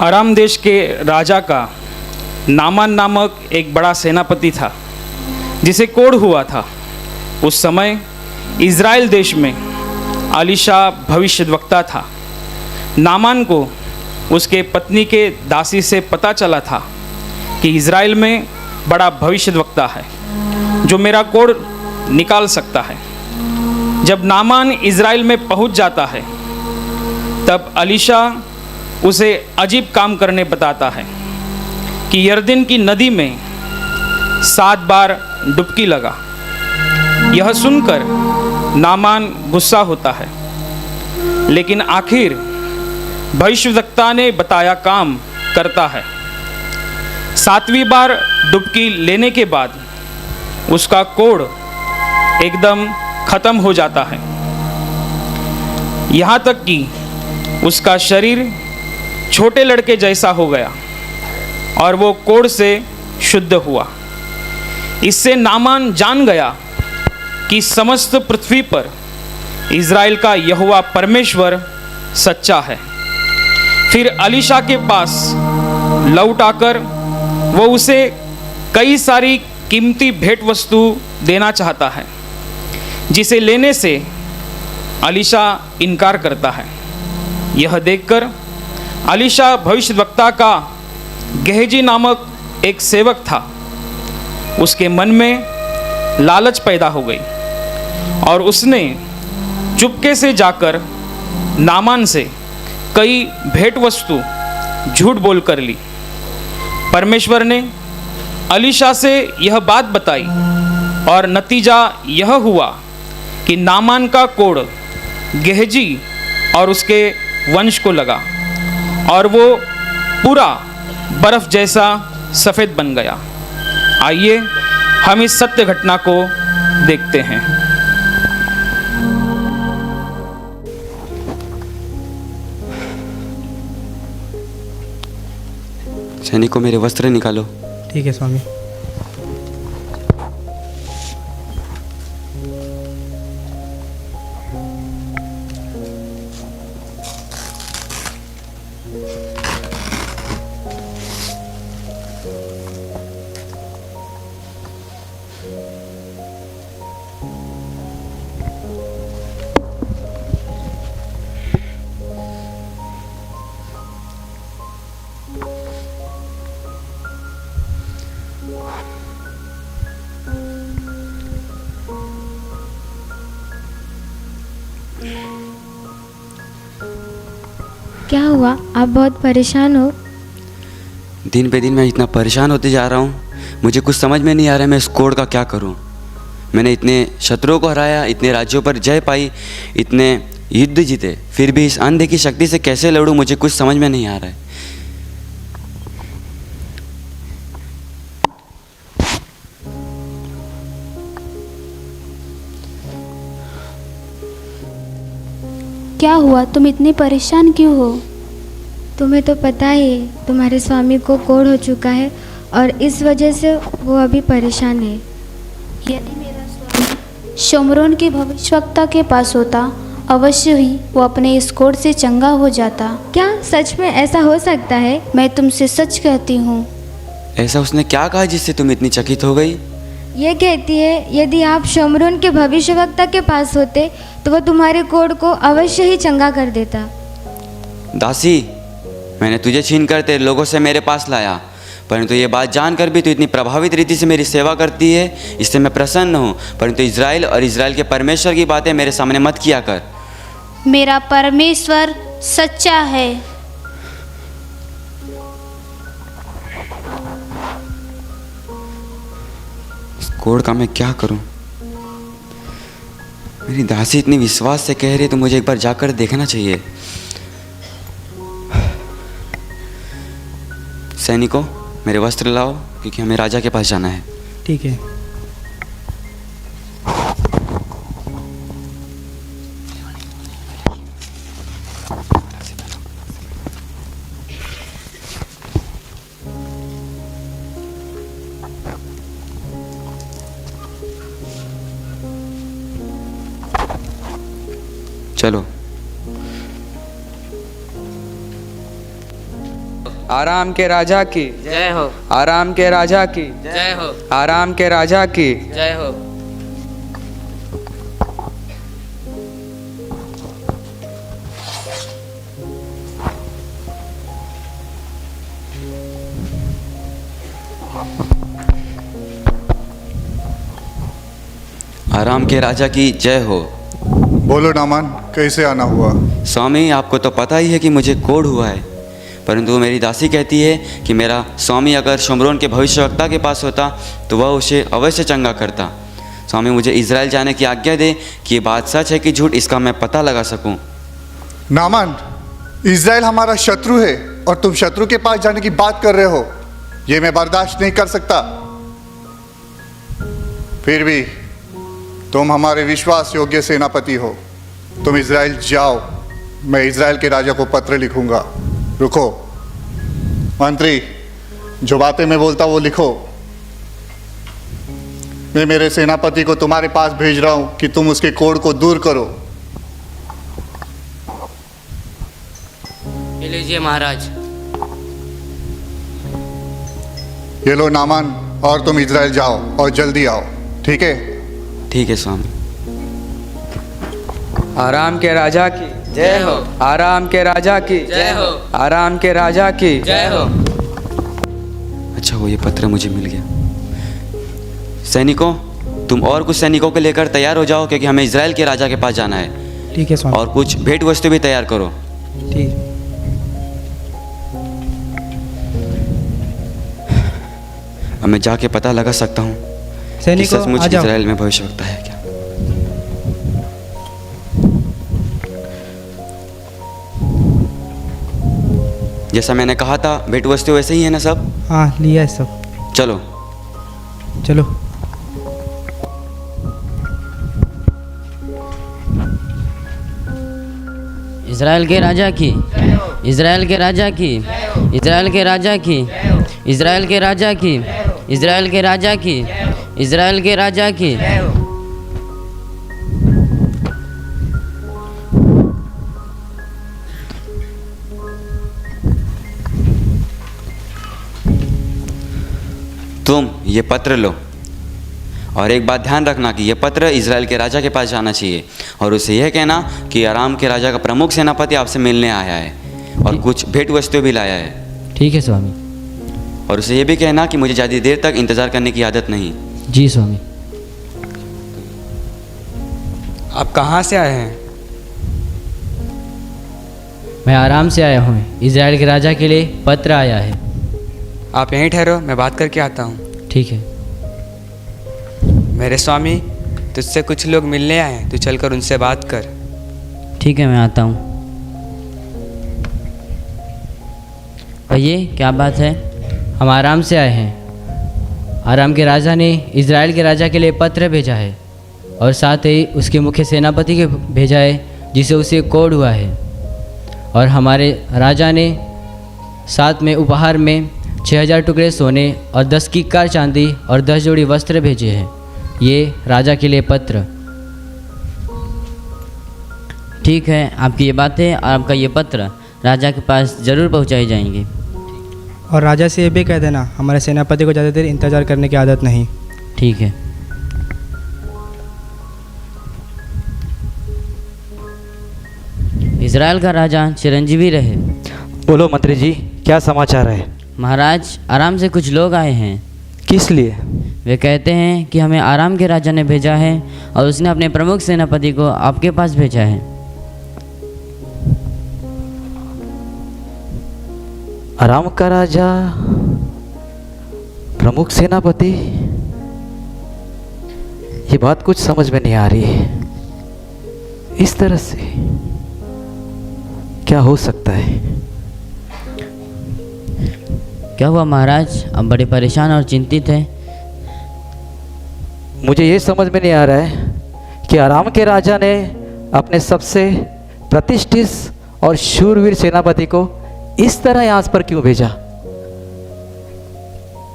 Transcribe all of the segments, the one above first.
अराम देश के राजा का नामान नामक एक बड़ा सेनापति था जिसे कोढ़ हुआ था। उस समय इज़राइल देश में अलीशा भविष्यद्वक्ता था। नामान को उसके पत्नी के दासी से पता चला था कि इज़राइल में बड़ा भविष्यद्वक्ता है जो मेरा कोढ़ निकाल सकता है। जब नामान इज़राइल में पहुंच जाता है तब अलीशा उसे अजीब काम करने बताता है कि यरदन की नदी में 7 बार डुबकी लगा। यह सुनकर नामान गुस्सा होता है, लेकिन आखिर भविष्यद्वक्ता ने बताया काम करता है। 7वीं बार डुबकी लेने के बाद उसका कोढ़ एकदम खत्म हो जाता है, यहाँ तक कि उसका शरीर छोटे लड़के जैसा हो गया और वो कोढ़ से शुद्ध हुआ। इससे नामान जान गया कि समस्त पृथ्वी पर इज़राइल का यहोवा परमेश्वर सच्चा है। फिर अलीशा के पास लौट आकर वो उसे कई सारी कीमती भेंट वस्तु देना चाहता है, जिसे लेने से अलीशा इनकार करता है। यह देखकर अलीशा भविष्यद्वक्ता का गेहजी नामक एक सेवक था, उसके मन में लालच पैदा हो गई और उसने चुपके से जाकर नामान से कई भेंट वस्तु झूठ बोल कर ली। परमेश्वर ने अलीशा से यह बात बताई और नतीजा यह हुआ कि नामान का कोढ़ गेहजी और उसके वंश को लगा और वो पूरा बर्फ जैसा सफ़ेद बन गया। आइए हम इस सत्य घटना को देखते हैं। सैनिकों, मेरे वस्त्र निकालो। ठीक है स्वामी। क्या हुआ? आप बहुत परेशान हो। दिन पे दिन मैं इतना परेशान होते जा रहा हूँ, मुझे कुछ समझ में नहीं आ रहा है मैं इस कोढ़ का क्या करूँ। मैंने इतने शत्रुओं को हराया, इतने राज्यों पर जय पाई, इतने युद्ध जीते, फिर भी इस अंधे की शक्ति से कैसे लड़ूँ, मुझे कुछ समझ में नहीं आ रहा है। क्या हुआ? तुम इतनी परेशान क्यों हो? तुम्हें तो पता ही है तुम्हारे स्वामी को कोढ़ हो चुका है और इस वजह से वो अभी परेशान है। यदि मेरा स्वामी शोमरोन के भविष्यवक्ता के पास होता, अवश्य ही वो अपने इस कोढ़ से चंगा हो जाता। क्या सच में ऐसा हो सकता है? मैं तुमसे सच कहती हूँ। ऐसा उसने क्या कहा जिससे तुम इतनी चकित हो गई? ये कहती है यदि आप शोमरोन के भविष्यवक्ता के पास होते तो वो तुम्हारे कोढ़ को अवश्य ही चंगा कर देता। दासी, मैंने तुझे छीन कर तेरे लोगों से मेरे पास लाया, परंतु ये बात जानकर भी तू इतनी प्रभावित रीति से मेरी सेवा करती है, इससे मैं प्रसन्न हूँ। परंतु इज़राइल और इज़राइल के परमेश्वर की बातें मेरे सामने मत किया कर। मेरा परमेश्वर सच्चा है। इस कोढ़ का मैं क्या करूँ? मेरी दासी इतनी विश्वास से कह रही है तो मुझे एक बार जाकर देखना चाहिए। सैनिकों, मेरे वस्त्र लाओ क्योंकि हमें राजा के पास जाना है। ठीक है। चलो। आराम के राजा की जय हो। आराम के राजा की जय हो। आराम के राजा की जय हो। आराम के राजा की जय हो। बोलो नामान, कैसे आना हुआ? स्वामी, आपको तो पता ही है कि मुझे कोढ़ हुआ है, परंतु मेरी दासी कहती है कि मेरा स्वामी अगर शमरोन के भविष्यवक्ता के पास होता तो वह उसे अवश्य चंगा करता। स्वामी, मुझे इज़राइल जाने की आज्ञा दे कि ये बात सच है कि झूठ, इसका मैं पता लगा सकूं। नामान, इज़राइल हमारा शत्रु है और तुम शत्रु के पास जाने की बात कर रहे हो, ये मैं बर्दाश्त नहीं कर सकता। फिर भी तुम हमारे विश्वास योग्य सेनापति हो, तुम इज़राइल जाओ, मैं इज़राइल के राजा को पत्र लिखूंगा। रुको मंत्री, जो बातें मैं बोलता वो लिखो। मैं मेरे सेनापति को तुम्हारे पास भेज रहा हूं कि तुम उसके कोढ़ को दूर करो। ये लीजिए महाराज। ये लो नामान, और तुम इज़राइल जाओ और जल्दी आओ, ठीक है? ठीक है स्वामी। आराम के राजा की जय हो। आराम के राजा की जय हो। आराम के राजा की जय हो। अच्छा वो ये पत्र मुझे मिल गया। सैनिकों, तुम और कुछ सैनिकों को लेकर तैयार हो जाओ, क्योंकि हमें इज़राइल के राजा के पास जाना है। ठीक है स्वामी। और कुछ भेंट वस्तु भी तैयार करो। ठीक। अब मैं जाके पता लगा सकता हूँ कि सैनिकों आ सचमुच जाओ। इज़राइल में भविष्यवक्ता है क्या। जैसा मैंने कहा था, भेंट वस्तु वैसे ही है ना सब? हाँ लिया है सब। चलो। चलो। इज़राइल के राजा की, इज़राइल के राजा की, इज़राइल के राजा की, इज़राइल के राजा की, इज़राइल के राजा की, इज़राइल के राजा की। तुम ये पत्र लो, और एक बात ध्यान रखना कि ये पत्र इज़राइल के राजा के पास जाना चाहिए, और उसे यह कहना कि आराम के राजा का प्रमुख सेनापति आपसे मिलने आया है और कुछ भेंट वस्तु भी लाया है। ठीक है स्वामी। और उसे ये भी कहना कि मुझे ज़्यादा देर तक इंतज़ार करने की आदत नहीं। जी स्वामी। आप कहाँ से आए हैं? मैं आराम से आया हूँ, इज़राइल के राजा के लिए पत्र आया है। आप यहीं ठहरो, मैं बात करके आता हूँ। ठीक है। मेरे स्वामी, तुझसे कुछ लोग मिलने आए हैं, तू चलकर उनसे बात कर। ठीक है, मैं आता हूँ। कहिए क्या बात है? हम आराम से आए हैं। आराम के राजा ने इज़राइल के राजा के लिए पत्र भेजा है और साथ ही उसके मुख्य सेनापति के भेजा है, जिसे उसे कोढ़ हुआ है। और हमारे राजा ने साथ में उपहार में 6000 टुकड़े सोने और 10 किक्कार चांदी और 10 जोड़ी वस्त्र भेजे हैं। ये राजा के लिए पत्र। ठीक है, आपकी ये बातें और आपका ये पत्र राजा के पास ज़रूर पहुंचाई जाएंगे। और राजा से ये भी कह देना, हमारे सेनापति को ज़्यादा देर इंतज़ार करने की आदत नहीं। ठीक है। इज़राइल का राजा चिरंजीवी रहे। बोलो मंत्री जी, क्या समाचार है? महाराज, आराम से कुछ लोग आए हैं। किस लिए? वे कहते हैं कि हमें आराम के राजा ने भेजा है और उसने अपने प्रमुख सेनापति को आपके पास भेजा है। आराम का राजा, प्रमुख सेनापति, ये बात कुछ समझ में नहीं आ रही है। इस तरह से क्या हो सकता है? क्या हुआ महाराज, आप बड़े परेशान और चिंतित हैं? मुझे ये समझ में नहीं आ रहा है कि आराम के राजा ने अपने सबसे प्रतिष्ठित और शूरवीर सेनापति को इस तरह यहाँ पर क्यों भेजा?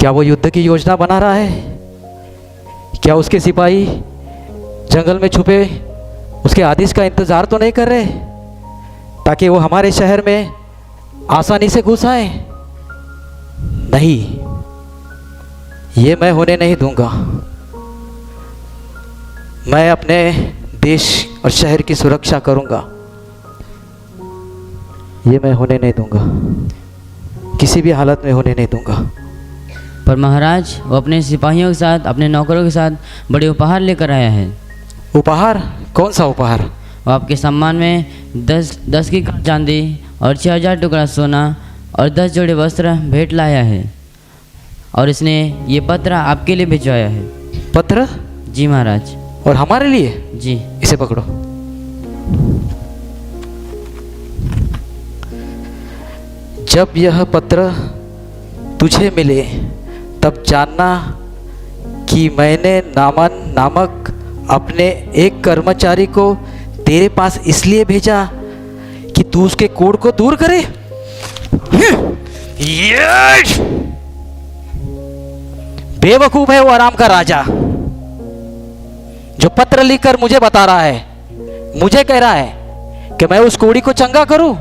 क्या वो युद्ध की योजना बना रहा है? क्या उसके सिपाही जंगल में छुपे उसके आदेश का इंतजार तो नहीं कर रहे ताकि वो हमारे शहर में आसानी से घुस आए? नहीं, ये मैं होने नहीं दूंगा। मैं अपने देश और शहर की सुरक्षा करूंगा, ये मैं होने नहीं दूंगा, किसी भी हालत में होने नहीं दूंगा। पर महाराज वो अपने सिपाहियों के साथ, अपने नौकरों के साथ बड़े उपहार लेकर आया है। उपहार? कौन सा उपहार? वो आपके सम्मान में 10 की चांदी और 6000 टुकड़ा सोना और 10 जोड़े वस्त्र भेंट लाया है। और इसने ये पत्र आपके लिए भिजवाया है। पत्र? जी महाराज। और हमारे लिए? जी। इसे पकड़ो। जब यह पत्र तुझे मिले तब जानना कि मैंने नामान नामक अपने एक कर्मचारी को तेरे पास इसलिए भेजा कि तू उसके कोढ़ को दूर करे। बेवकूफ है वो आराम का राजा, जो पत्र लिखकर मुझे बता रहा है, मुझे कह रहा है कि मैं उस कोढ़ी को चंगा करूं।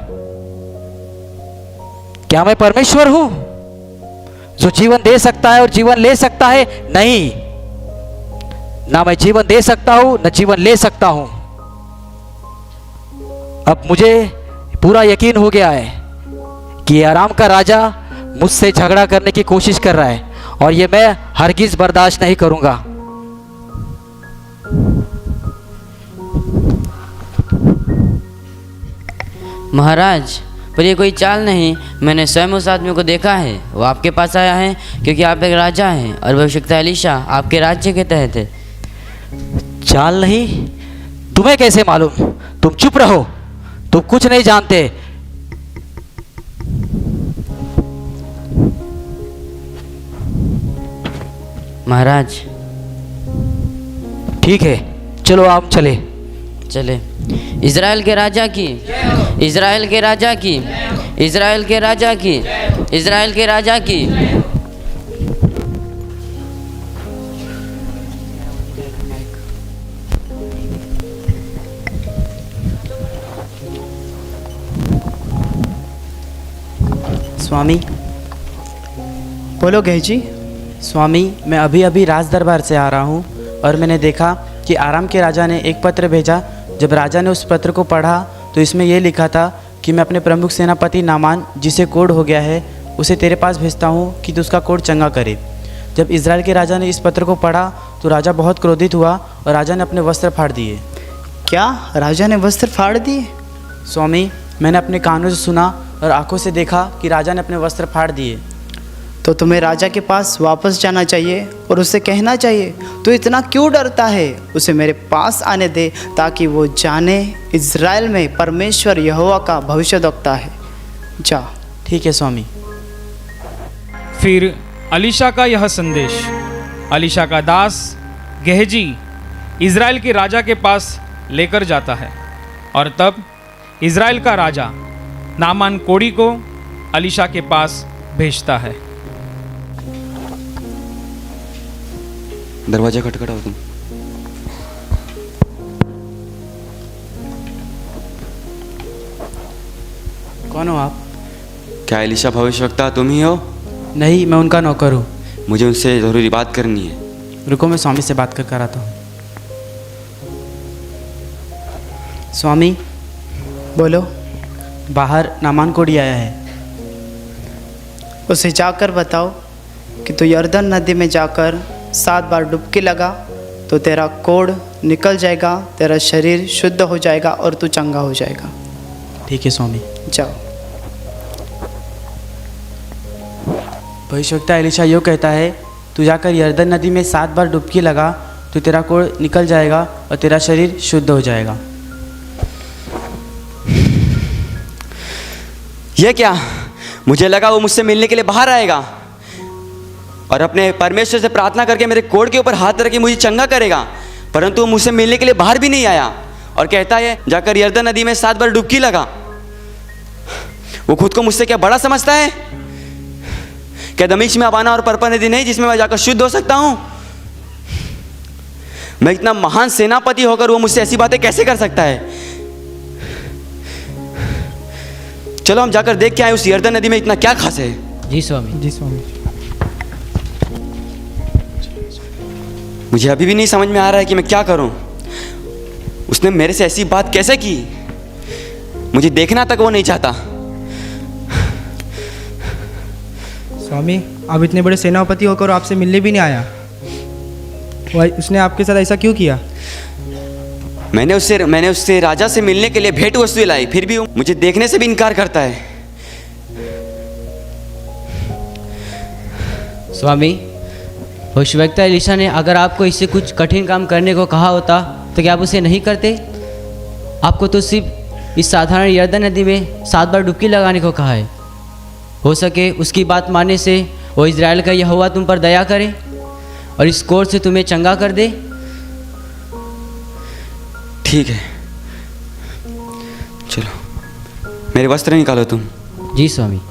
क्या मैं परमेश्वर हूं जो जीवन दे सकता है और जीवन ले सकता है? नहीं, ना मैं जीवन दे सकता हूं न जीवन ले सकता हूं। अब मुझे पूरा यकीन हो गया है कि ये आराम का राजा मुझसे झगड़ा करने की कोशिश कर रहा है और ये मैं हरगिज बर्दाश्त नहीं करूंगा। महाराज पर ये कोई चाल नहीं, मैंने स्वयं उस आदमी को देखा है। वो आपके पास आया है क्योंकि आप एक राजा हैं और भविष्यवक्ता एलीशा आपके राज्य के तहत है। चाल नहीं? तुम्हें कैसे मालूम? तुम चुप रहो, तुम कुछ नहीं जानते। महाराज। ठीक है, चलो आप चले। चले। इज़राइल के राजा की, इज़राइल के राजा की, इज़राइल के राजा की, इज़राइल के राजा की। स्वामी। बोलो गेहजी। स्वामी, मैं अभी अभी राज दरबार से आ रहा हूँ और मैंने देखा कि आराम के राजा ने एक पत्र भेजा। जब राजा ने उस पत्र को पढ़ा तो इसमें यह लिखा था कि मैं अपने प्रमुख सेनापति नामान, जिसे कोढ़ हो गया है, उसे तेरे पास भेजता हूँ कि तू उसका कोढ़ चंगा करे। जब इज़राइल के राजा ने इस पत्र को पढ़ा तो राजा बहुत क्रोधित हुआ और राजा ने अपने वस्त्र फाड़ दिए। क्या राजा ने वस्त्र फाड़ दिए? स्वामी, मैंने अपने कानों से सुना और आंखों से देखा कि राजा ने अपने वस्त्र फाड़ दिए। तो तुम्हें राजा के पास वापस जाना चाहिए और उससे कहना चाहिए, तू इतना क्यों डरता है? उसे मेरे पास आने दे ताकि वो जाने इज़राइल में परमेश्वर यहोवा का भविष्यद्वक्ता है। जा। ठीक है स्वामी। फिर एलीशा का यह संदेश एलीशा का दास गेहजी इज़राइल के राजा के पास लेकर जाता है और तब इज़राइल का राजा नामान कोढ़ी को एलीशा के पास भेजता है। दरवाजा खटखटाओ तुम। कौन हो आप? क्या एलीशा भविष्यवक्ता तुम ही हो? नहीं, मैं उनका नौकर हूँ। मुझे उनसे ज़रूरी बात करनी है। रुको, मैं स्वामी से बात कर कर आता हूँ। स्वामी। बोलो। बाहर नामान कोढ़ी आया है। उसे जाकर बताओ कि तू यर्दन नदी में जाकर 7 बार डुबकी लगा तो तेरा कोढ़ निकल जाएगा, तेरा शरीर शुद्ध हो जाएगा और तू चंगा हो जाएगा। ठीक है स्वामी। जाओ। भविष्यवक्ता एलीशा यूँ कहता है, तू जाकर यर्दन नदी में 7 बार डुबकी लगा तो तेरा कोढ़ निकल जाएगा और तेरा शरीर शुद्ध हो जाएगा। यह क्या? मुझे लगा वो मुझसे मिलने के लिए बाहर आएगा और अपने परमेश्वर से प्रार्थना करके मेरे कोढ़ के ऊपर हाथ रख के मुझे चंगा करेगा, परंतु वो मुझसे मिलने के लिए बाहर भी नहीं आया और कहता है जाकर यर्दन नदी में 7 बार डुबकी लगा। वो खुद को मुझसे क्या बड़ा समझता है? क्या दमिश्क में अबाना और पर्पा नदी नहीं जिसमें मैं जाकर शुद्ध हो सकता हूं? मैं इतना महान सेनापति होकर वो मुझसे ऐसी बातें कैसे कर सकता है? चलो हम जाकर देख के आए उस यर्दन नदी में इतना क्या खास है। जी स्वामी। जी स्वामी। मुझे अभी भी नहीं समझ में आ रहा है कि मैं क्या करूं। उसने मेरे से ऐसी बात कैसे की? मुझे देखना तक वो नहीं चाहता। स्वामी, आप इतने बड़े सेनापति होकर आपसे मिलने भी नहीं आया। उसने आपके साथ ऐसा क्यों किया? मैंने उससे राजा से मिलने के लिए भेंट वस्तु लाई, फिर भी वो मुझे देखने से भी इनकार करता है। स्वामी, भविष्यवक्ता एलिशा ने अगर आपको इससे कुछ कठिन काम करने को कहा होता तो क्या आप उसे नहीं करते? आपको तो सिर्फ इस साधारण यरदन नदी में 7 बार डुबकी लगाने को कहा है। हो सके उसकी बात मानने से वो इज़राइल का यहोवा तुम पर दया करे और इस कोढ़ से तुम्हें चंगा कर दे। ठीक है, चलो मेरे वस्त्र निकालो तुम। जी स्वामी।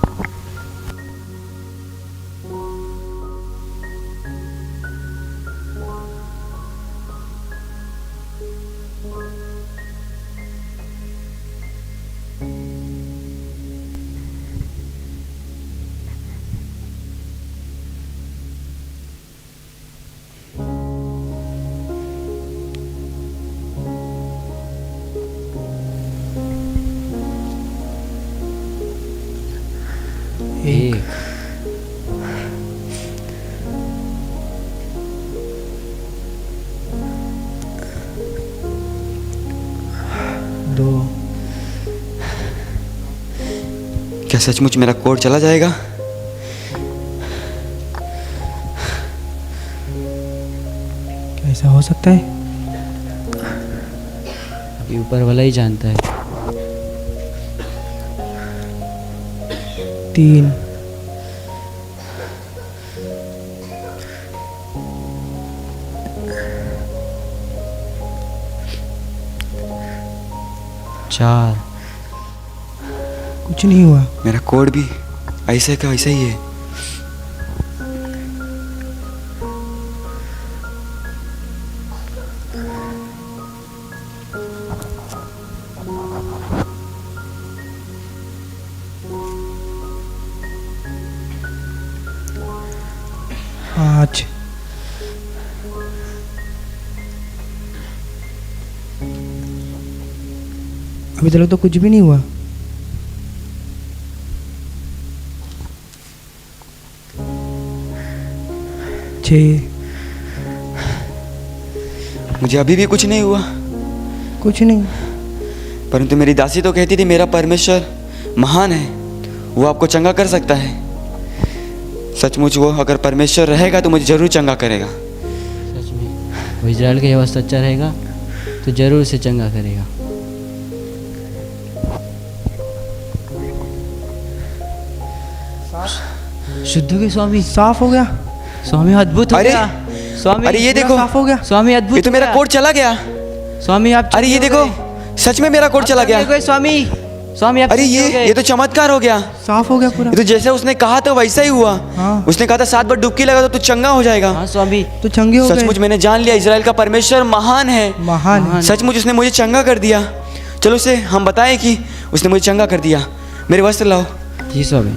एक, 2। क्या सचमुच मेरा कोढ़ चला जाएगा? क्या ऐसा हो सकता है? अभी ऊपर वाला ही जानता है। 3। चार। कुछ नहीं हुआ। मेरा कोढ़ भी ऐसे का ऐसा ही है। पाँच। अभी तक तो कुछ भी नहीं हुआ। 6। मुझे अभी भी कुछ नहीं हुआ। कुछ नहीं। परंतु मेरी दासी तो कहती थी मेरा परमेश्वर महान है, वो आपको चंगा कर सकता है। सचमुच वो अगर परमेश्वर रहेगा तो मुझे जरूर चंगा करेगा। सच में वो इज़राइल का यहोवा सच्चा रहेगा तो जरूर उसे चंगा करेगा। शुद्ध हो गए स्वामी। साफ हो गया स्वामी, अद्भुत हो अरे! गया स्वामी। अरे ये पूरा देखो, साफ हो गया। स्वामी अद्भुत ये तो हो मेरा गया। कोढ़ चला गया। स्वामी आप अरे ये चंगे हो देखो, गए। सच में मेरा कोढ़ चला आप गया। चंगे हो गए स्वामी। स्वामी आप अरे चंगे हो गए। ये तो चमत्कार हो गया। साफ हो गया पूरा। ये तो जैसे उसने कहा था वैसा ही हुआ। हाँ। उसने कहा था 7 बार डुबकी लगा तो तू चंगा हो जाएगा। हाँ स्वामी। तो चंगे हो गए। सचमुच मैंने जान लिया इज़राइल का परमेश्वर महान है। महान है। सचमुच उसने मुझे चंगा कर दिया। चलो उसे हम बताएं कि उसने मुझे चंगा कर दिया। मेरे वस्त्र लाओ। जी स्वामी।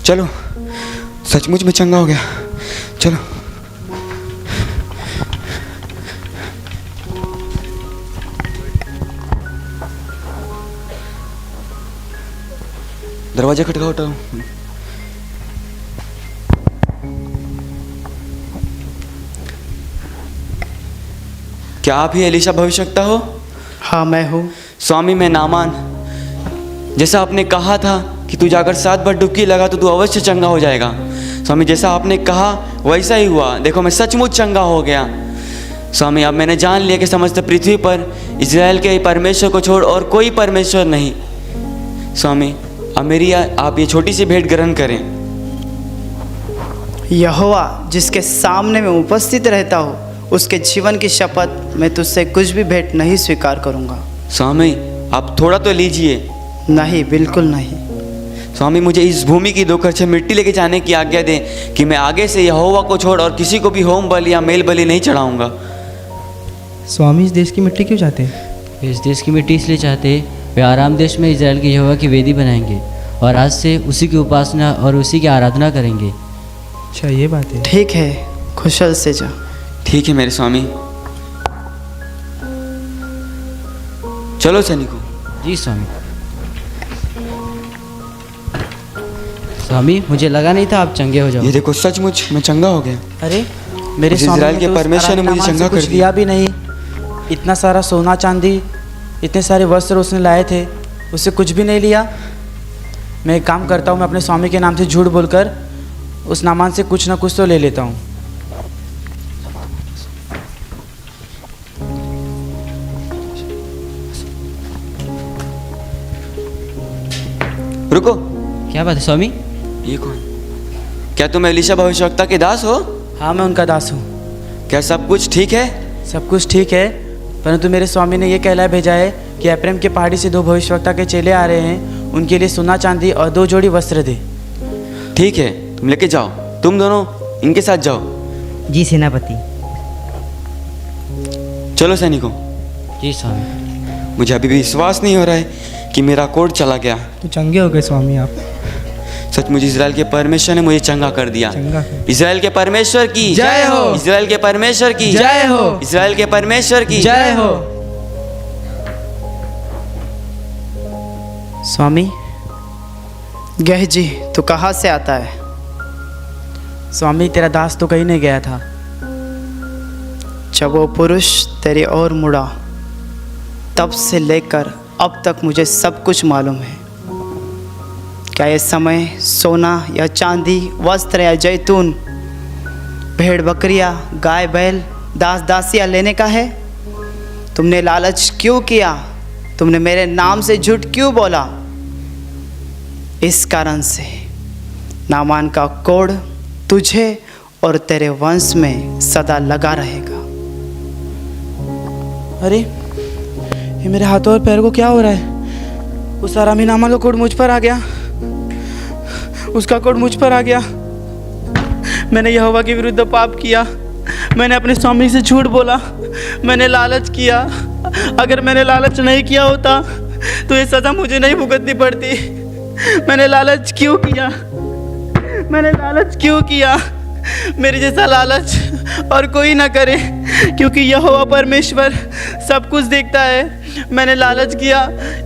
चलो, सचमुच में चंगा हो गया। चलो दरवाजा खटकाओ। उठाओ। क्या आप ही एलीशा भविष्यवक्ता हो? हाँ मैं हूँ। स्वामी मैं नामान, जैसा आपने कहा था कि तू जाकर 7 बार डुबकी लगा तो तू अवश्य चंगा हो जाएगा। स्वामी जैसा आपने कहा वैसा ही हुआ। देखो मैं सचमुच चंगा हो गया। स्वामी अब मैंने जान लिया कि समस्त पृथ्वी पर इज़राइल के परमेश्वर को छोड़ और कोई परमेश्वर नहीं। स्वामी अब मेरी आप ये छोटी सी भेंट ग्रहण करें। यहोवा जिसके सामने मैं उपस्थित रहता हूँ उसके जीवन की शपथ मैं तुझसे कुछ भी भेंट नहीं स्वीकार करूँगा। स्वामी आप थोड़ा तो लीजिए। नहीं, बिल्कुल नहीं। स्वामी मुझे इस भूमि की 2 खर्चे मिट्टी लेके जाने की आज्ञा दें कि मैं आगे से यहोवा को छोड़ और किसी को भी होम बलि या मेल बलि नहीं चढ़ाऊंगा। स्वामी इस देश की मिट्टी क्यों चाहते हैं? इस देश की मिट्टी इसलिए चाहते हैं वे आराम देश में इज़राइल के यहोवा की वेदी बनाएंगे और आज से उसी की उपासना और उसी की आराधना करेंगे। अच्छा ये बात है। ठीक है, कुशल से जा। ठीक है मेरे स्वामी। चलो सैनिकों। जी स्वामी। स्वामी मुझे लगा नहीं था आप चंगे हो जाओ। ये देखो सचमुच मैं चंगा हो गया। अरे मेरे उस स्वामी इज़राइल ने के तो उस परमेश्वर ने आराम मुझे नामान से चंगा कुछ कर दिया भी नहीं। इतना सारा सोना चांदी, इतने सारे वस्त्र उसने लाए थे, उससे कुछ भी नहीं लिया। मैं एक काम करता हूँ, मैं अपने स्वामी के नाम से झूठ बोलकर उस नामान से कुछ ना कुछ तो ले लेता हूँ। रुको। क्या बात है स्वामी? ये कौन? क्या तुम एलीशा भविष्यवक्ता के दास हो? हाँ, मैं उनका दास हूँ। क्या सब कुछ ठीक है? सब कुछ ठीक है, परंतु मेरे स्वामी ने ये कहला भेजा है कि एप्रैम के पहाड़ी से 2 भविष्यवक्ता के चेले आ रहे हैं, उनके लिए सोना चांदी और 2 जोड़ी वस्त्र दे। ठीक है, तुम लेके जाओ। तुम दोनों इनके साथ जाओ। जी सेनापति। चलो सैनिकों। जी स्वामी। मुझे अभी भी विश्वास नहीं हो रहा है कि मेरा कोड चला गया। तो चंगे हो गए स्वामी आप। सचमुच इज़राइल के परमेश्वर ने मुझे चंगा कर दिया। चंगा कर। इज़राइल के परमेश्वर की जय हो। इज़राइल के परमेश्वर की जय हो। इज़राइल के परमेश्वर की जय हो। स्वामी, गहजी तू कहाँ से आता है? स्वामी, तेरा दास तो कहीं नहीं गया था। जब वो पुरुष तेरी ओर मुड़ा तब से लेकर अब तक मुझे सब कुछ मालूम है। क्या ये समय सोना या चांदी, वस्त्र या जैतून, भेड़ बकरियां, गाय बैल, दास दासियां लेने का है? तुमने लालच क्यों किया? तुमने मेरे नाम से झूठ क्यों बोला? इस कारण से नामान का कोड तुझे और तेरे वंश में सदा लगा रहेगा। अरे ये मेरे हाथों और पैर को क्या हो रहा है? उस आरामी नामा का कोड मुझ पर आ गया, उसका कोड मुझ पर आ गया। मैंने यहोवा के विरुद्ध पाप किया, मैंने अपने स्वामी से झूठ बोला, मैंने लालच किया। अगर मैंने लालच नहीं किया होता तो ये सज़ा मुझे नहीं भुगतनी पड़ती। मैंने लालच क्यों किया? मैंने लालच क्यों किया? मेरे जैसा लालच और कोई ना करे, क्योंकि यहोवा परमेश्वर सब कुछ देखता है। मैंने लालच किया,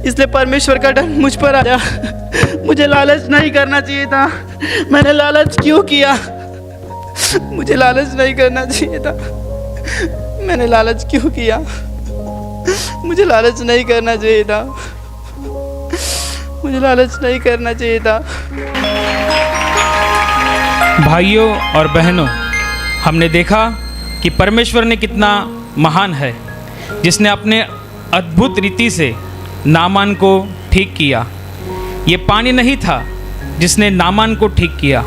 इसलिए परमेश्वर का दंड मुझ पर आया। मुझे लालच नहीं करना चाहिए था। मैंने लालच क्यों किया? मुझे लालच नहीं करना चाहिए था। मैंने लालच क्यों किया? मुझे लालच नहीं करना चाहिए था। मुझे लालच नहीं करना चाहिए था। भाइयों और बहनों, हमने देखा कि परमेश्वर ने कितना महान है, जिसने अपने अद्भुत रीति से नामान को ठीक किया। ये पानी नहीं था जिसने नामान को ठीक किया,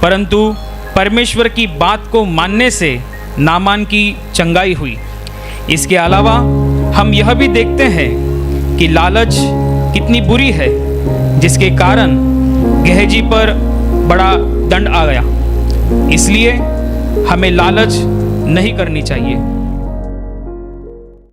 परंतु परमेश्वर की बात को मानने से नामान की चंगाई हुई। इसके अलावा हम यह भी देखते हैं कि लालच कितनी बुरी है, जिसके कारण गेहजी पर बड़ा दंड आ गया। इसलिए हमें लालच नहीं करनी चाहिए।